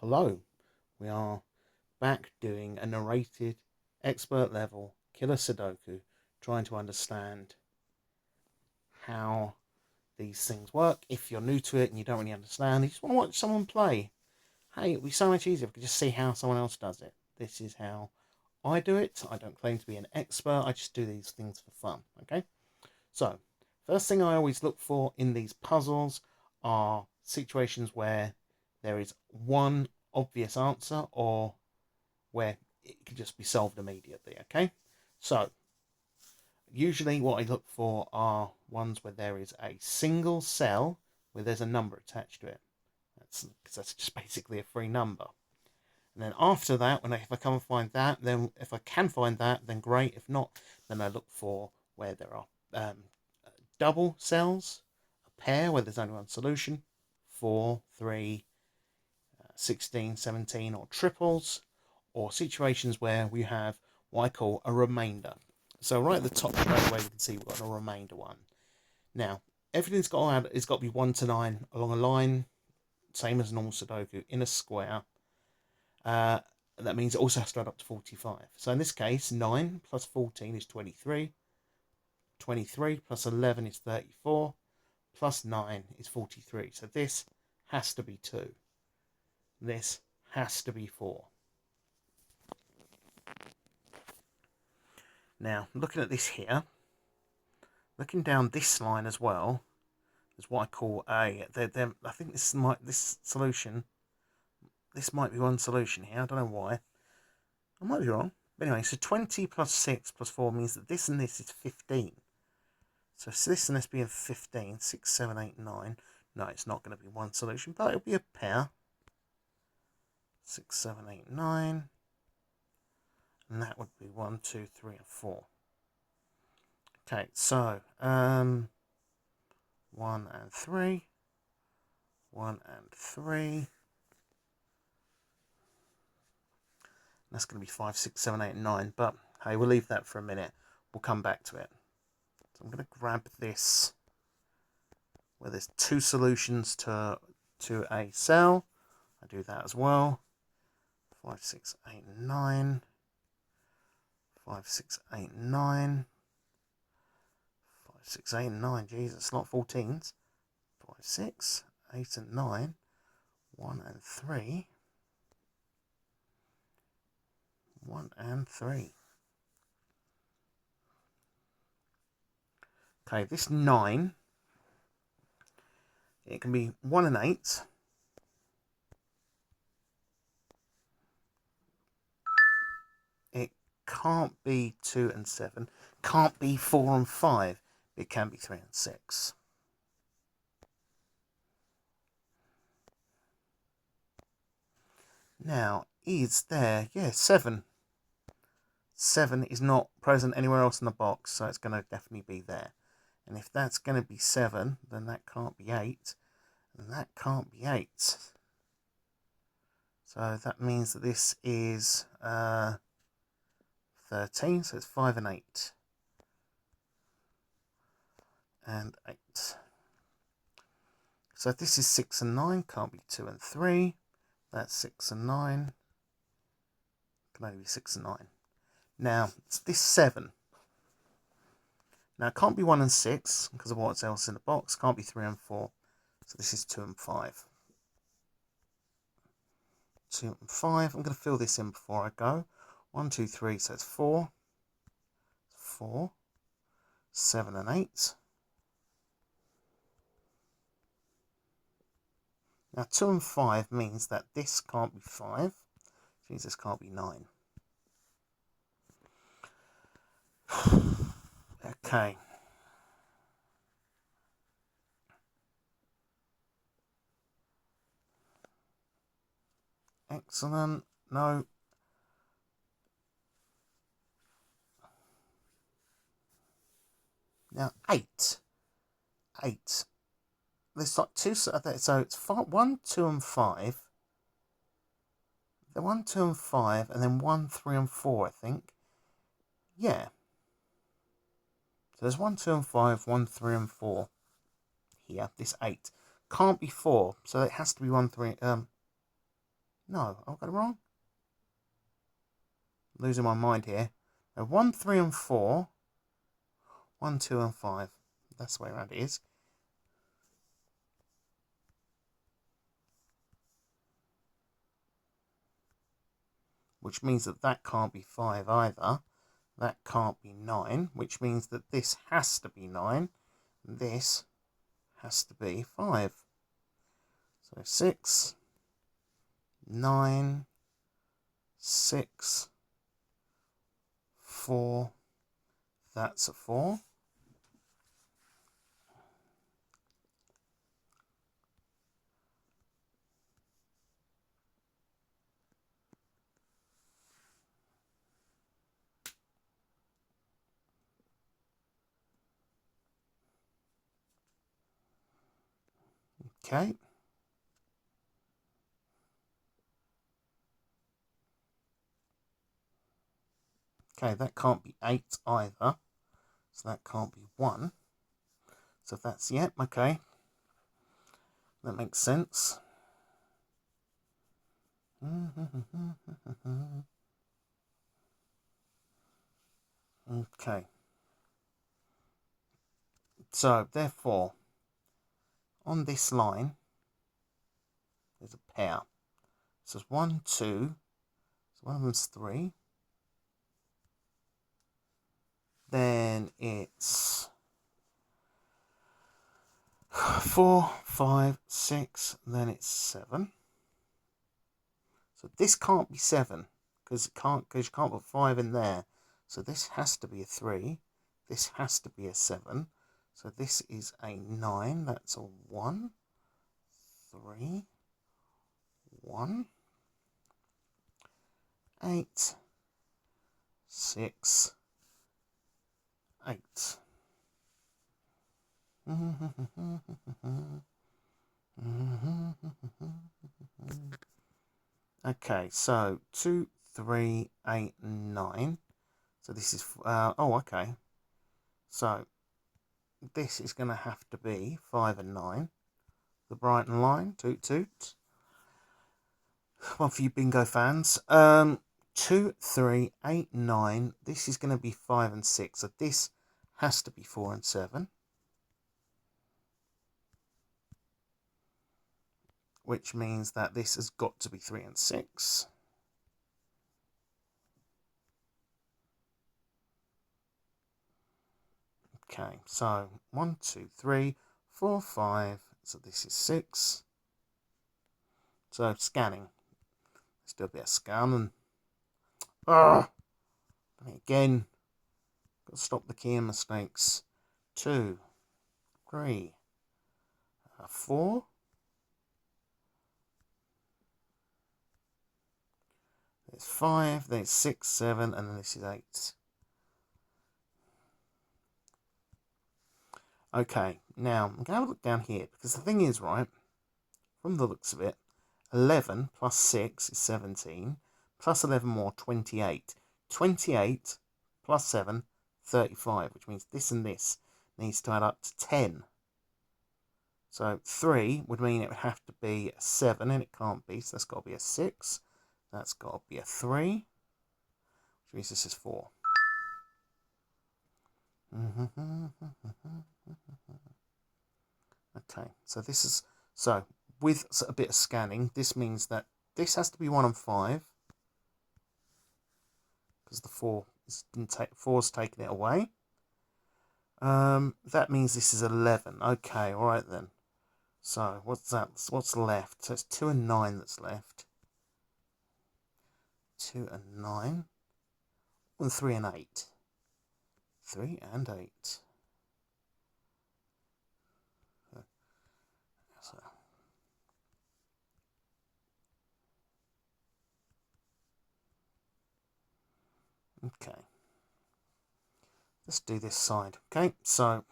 Hello, we are back doing a narrated expert level killer Sudoku, trying to understand how these things work. If you're new to it and you don't really understand, you just want to watch someone play. Hey, it'd be so much easier if we could just see how someone else does it. This is how I do it. I don't claim to be an expert, I just do these things for fun. Okay? So, first thing I always look for in these puzzles are situations where there is one obvious answer or where it can just be solved immediately. Okay, so usually what I look for are ones where there is a single cell where there's a number attached to it. That's just basically a free number. And then after that, if I come and find that, then if I can find that, then great. If not, then I look for where there are double cells, a pair where there's only one solution, 4, 3, 16, 17, or triples, or situations where we have what I call a remainder. So right at the top straight away we can see we've got a remainder one. Now everything's got to be 1 to 9 along a line, same as normal Sudoku in a square. That means it also has to add up to 45. So in this case, 9 plus 14 is 23. 23 plus 11 is 34. Plus 9 is 43. So this has to be 2. This has to be 4. Now, looking at this here, looking down this line as well, is what I call I think this might be one solution here. I don't know why. I might be wrong. But anyway, so 20 plus 6 plus 4 means that this and this is 15. So this and this being 15, 6, 7, 8, 9. No, it's not going to be one solution, but it'll be a pair. 6, 7, 8, 9. And that would be 1, 2, 3, and 4. Okay, so 1 and 3. 1 and 3. That's going to be 5, 6, 7, 8, and 9. But hey, we'll leave that for a minute. We'll come back to it. So I'm going to grab this where there's 2 solutions to a cell. I do that as well. 5, 6, 8, 9. 5, 6, 8, 9. 5, 6, 8, 9. Jesus, not 14s. 5, 6, 8, and 9. 1 and 3. 1 and 3. Okay, this 9, it can be 1 and 8. It can't be 2 and 7. Can't be 4 and 5. It can be 3 and 6. Now, is there... Yeah, 7. 7 is not present anywhere else in the box, so it's going to definitely be there. And if that's going to be 7, then that can't be 8. And that can't be 8. So that means that this is 13, so it's 5 and 8. And 8. So if this is 6 and 9, can't be 2 and 3. That's 6 and 9. Can only be 6 and 9. Now, it's this 7. Now, it can't be 1 and 6 because of what's else in the box. Can't be 3 and 4. So this is 2 and 5. 2 and 5. I'm going to fill this in before I go. 1, 2, 3. So it's 4. 4. 7 and 8. Now, 2 and 5 means that this can't be 5. Which means this can't be 9. Okay. Excellent. No. Now, 8. 8. There's like 2, so it's 1, 2, and 5. The 1, 2, and 5, and then 1, 3, and 4, I think. Yeah. So there's 1, 2, and 5, 1, 3, and 4. Here, this 8. Can't be 4, so it has to be 1, 3. No, I've got it wrong. Losing my mind here. 1, 3, and 4. 1, 2, and 5. That's the way around it is. Which means that that can't be 5 either. That can't be 9, which means that this has to be 9. And this has to be 5. So 6, 9, 6, 4. That's a 4. Okay. Okay, that can't be 8 either. So that can't be 1. So that's, yep, okay. That makes sense. Okay. So, therefore, on this line, there's a pair. So it's 1, 2. So one of them's 3. Then it's 4, 5, 6. Then it's 7. So this can't be 7 because you can't put 5 in there. So this has to be a 3. This has to be a 7. So this is a 9. That's a 1, 3, 1, 8, 6, 8. Okay, so 2, 3, 8, 9. So this is, oh, okay. So this is going to have to be 5 and 9. The Brighton line, toot toot. One for you bingo fans. 2, 3, 8, 9. This is going to be 5 and 6. So this has to be 4 and 7. Which means that this has got to be 3 and 6. Okay, so 1, 2, 3, 4, 5. So this is 6. So scanning. Let's do a bit of scanning. Again. Got to stop the keying mistakes. 2, 3, 4. There's 5, there's 6, 7, and then this is 8. Okay, now I'm going to have a look down here because the thing is, right, from the looks of it, 11 plus 6 is 17, plus 11 more, 28. 28 plus 7, 35, which means this and this needs to add up to 10. So 3 would mean it would have to be a 7, and it can't be, so that's got to be a 6. That's got to be a 3, which means this is 4. Okay, so this is, so with a bit of scanning, this means that this has to be 1 and 5, because the 4's taken it away. That means this is 11. Okay, alright then. So, what's that? What's left? So it's 2 and 9 that's left. 2 and 9. And 3 and 8. 3 and 8. So. Okay. Let's do this side. Okay, so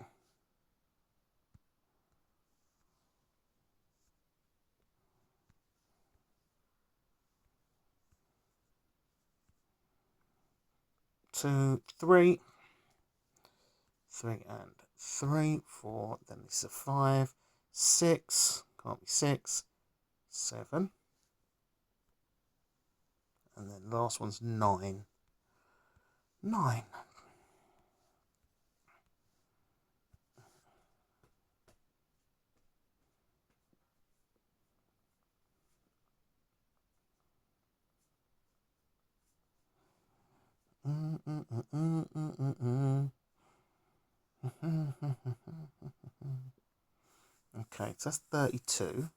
2, 3. 3 and 3, 4. Then this is a 5. 6. Can't be 6. 7. the last one's 9. 9. Okay, so that's 32.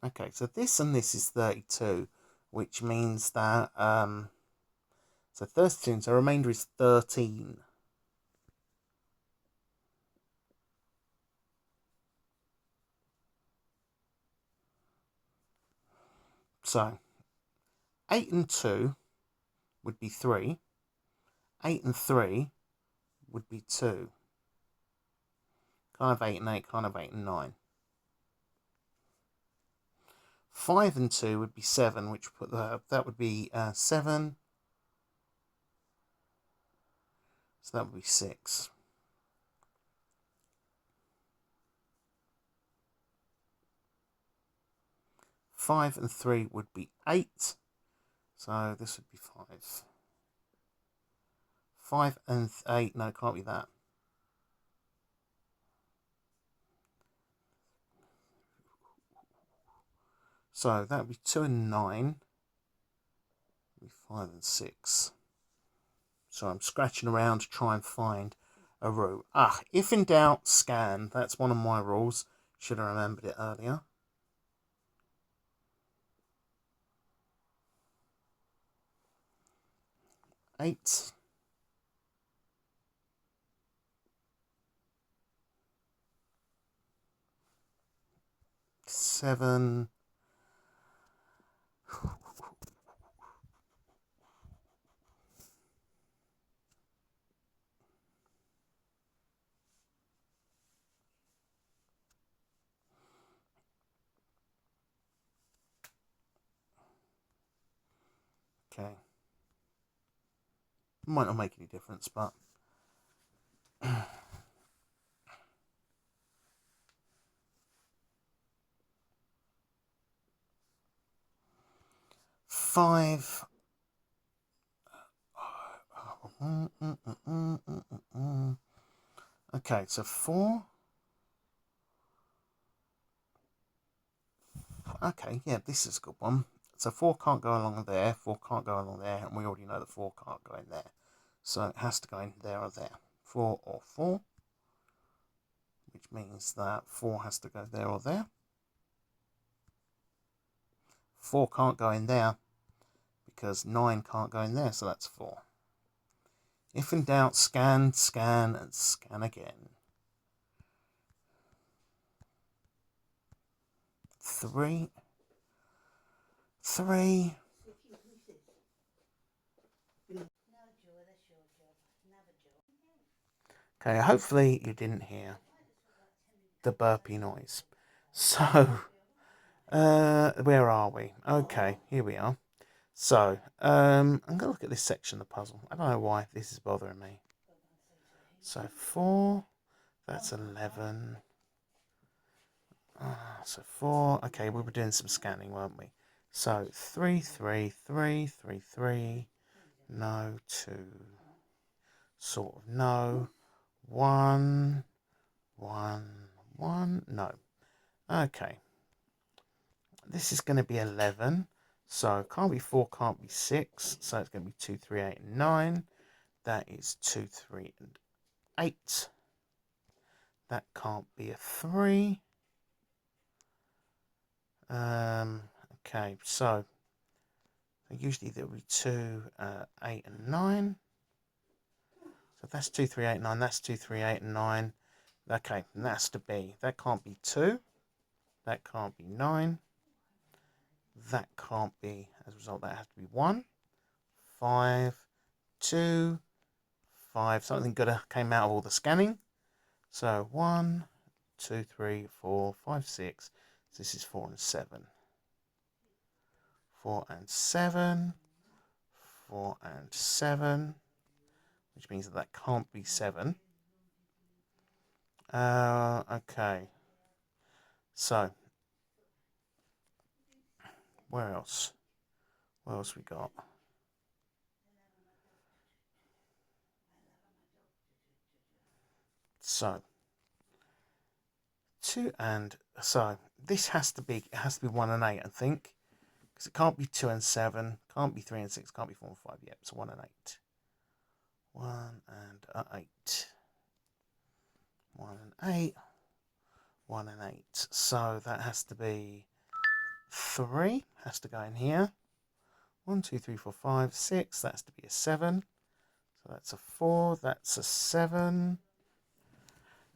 Okay, so this and this is 32, which means that, so 32, so the remainder is 13. So, 8 and 2 would be 3. 8 and 3 would be 2. Kind of 8 and 8, kind of 8 and 9. 5 and 2 would be 7, which put that would be 7. So that would be 6. 5 and 3 would be 8. So this would be 5. 5 and 8, no, it can't be that. So that would be 2 and 9. 5 and 6. So I'm scratching around to try and find a root. If in doubt, scan. That's one of my rules. Should have remembered it earlier. Eight. 7. Okay. Might not make any difference, but 5. Okay, so 4. Okay, yeah, this is a good one. So 4 can't go along there, 4 can't go along there, and we already know that 4 can't go in there. So it has to go in there or there. 4 or 4, which means that 4 has to go there or there. 4 can't go in there because 9 can't go in there, so that's 4. If in doubt, scan, scan, and scan again. 3. 3. Okay, hopefully you didn't hear the burpee noise. So, where are we? Okay, here we are. So, I'm going to look at this section of the puzzle. I don't know why this is bothering me. So, 4, that's 11. So 4, okay, we were doing some scanning, weren't we? So 3, 3, 3, 3, 3, no, 2, sort of no, 1, 1, 1, no. Okay, this is going to be 11, so can't be 4, can't be 6, so it's going to be 2, 3, 8, and 9. That is 2, 3, and 8. That can't be a 3. Okay, so usually there will be 2, 8, and 9. So that's 2, 3, 8, 9. That's 2, 3, 8, and 9. Okay, and that's to be. That can't be 2. That can't be 9. That can't be. As a result, that has to be 1. 5, 2, 5. Something good came out of all the scanning. So 1, 2, 3, 4, 5, 6. So this is 4 and 7. 4 and 7. 4 and 7. Which means that can't be 7. Okay. So, where else? What else we got? So, 2 and... So, this has to be... It has to be 1 and 8, I think. Because it can't be 2 and 7. Can't be 3 and 6. Can't be 4 and 5. Yep, so 1 and 8. 1 and 8. 1 and 8. 1 and 8. So, that has to be 3. Has to go in here. 1, 2, 3, 4, 5, 6. That has to be a 7. So that's a 4. That's a 7.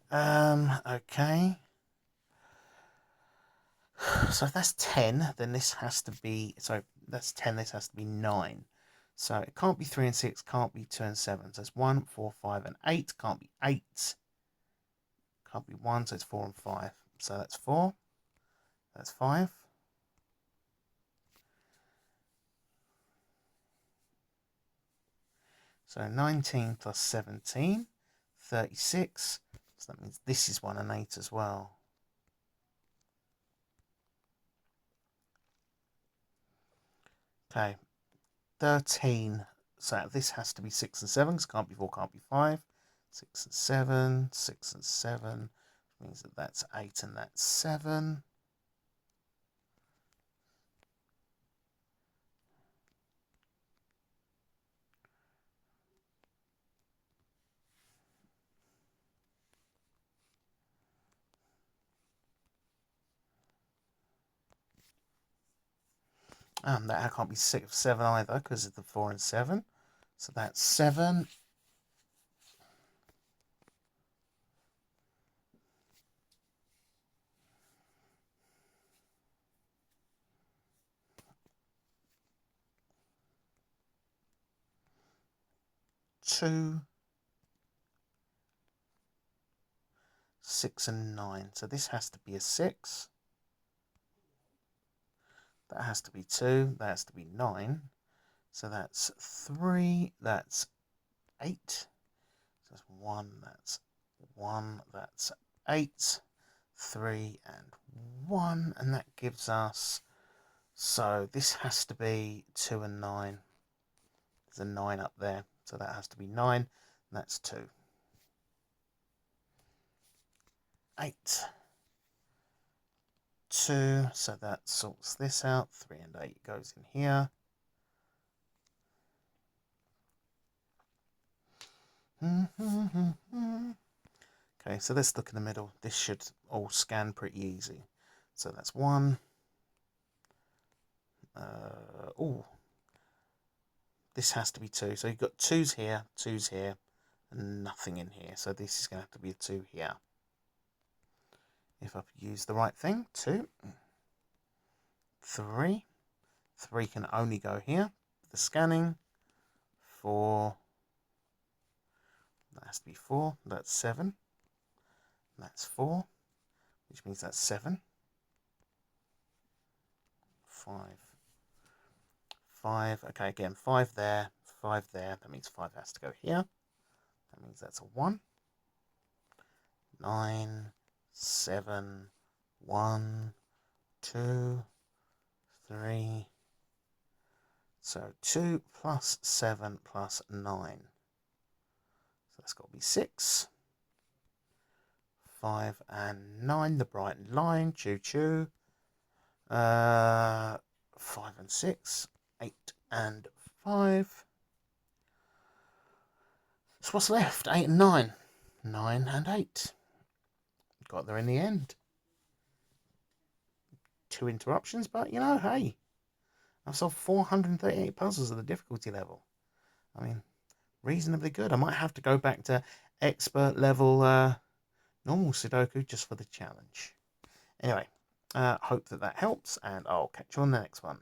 Okay. So if that's 10, then this has to be... So that's 10, this has to be 9. So it can't be 3 and 6, can't be 2 and 7. So it's 1, 4, 5, and 8. Can't be 8. Can't be 1, so it's 4 and 5. So that's 4. That's 5. So 19 plus 17, 36. So that means this is 1 and 8 as well. Okay, 13. So this has to be 6 and 7, because it can't be 4, can't be 5. 6 and 7, 6 and 7, which means that that's 8 and that's 7. That can't be 6, 7 either, because of the 4 and 7. So that's 7. Two, 6 and 9. So this has to be a 6. That has to be 2. That has to be 9. So that's 3. That's 8. So that's 1. That's 1. That's 8. 3 and 1. And that gives us... So this has to be 2 and 9. There's a 9 up there. So that has to be 9. And that's 2. 8. 2. So that sorts this out. 3 and 8 goes in here. Okay, so let's look in the middle. This should all scan pretty easy. So that's 1. This has to be 2. So you've got 2's here, 2's here, and nothing in here. So this is going to have to be a 2 here. If I use the right thing, 2, 3. 3 can only go here. The scanning, 4. That has to be 4. That's 7. That's 4, which means that's 7. 5. 5. Okay, again, 5 there, 5 there. That means 5 has to go here. That means that's a 1. 9, 7, 1, 2, 3. So 2 plus 7 plus 9. So that's got to be 6. 5 and 9, the bright line, choo-choo. 5 and 6, 8 and 5. So what's left? 8 and 9. 9 and 8. Got there in the end. 2 interruptions, but you know, hey, I've solved 438 puzzles at the difficulty level. I mean, reasonably good. I might have to go back to expert level normal Sudoku just for the challenge. Anyway, hope that helps, and I'll catch you on the next one.